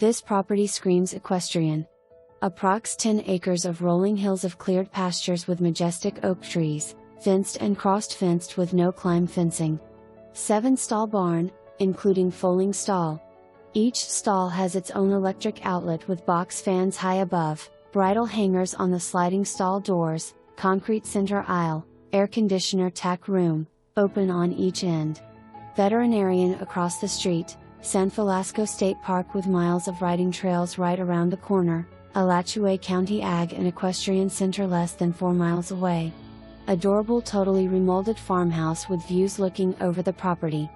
This property screams equestrian. Approx 10 acres of rolling hills of cleared pastures with majestic oak trees, fenced and crossed-fenced with no-climb fencing. 7-stall barn, including foaling stall. Each stall has its own electric outlet with box fans high above, bridle hangers on the sliding stall doors, concrete center aisle, air conditioner tack room, open on each end. Veterinarian across the street, San Felasco State Park with miles of riding trails right around the corner, Alachua County Ag and Equestrian Center less than 4 miles away. Adorable totally remolded farmhouse with views looking over the property.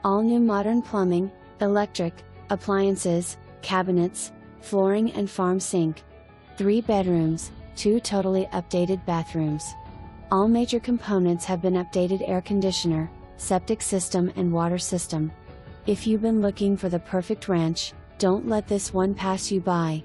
All new modern plumbing, electric, appliances, cabinets, flooring and farm sink. 3 bedrooms, 2 totally updated bathrooms. All major components have been updated: air conditioner, septic system and water system. If you've been looking for the perfect ranch, don't let this one pass you by.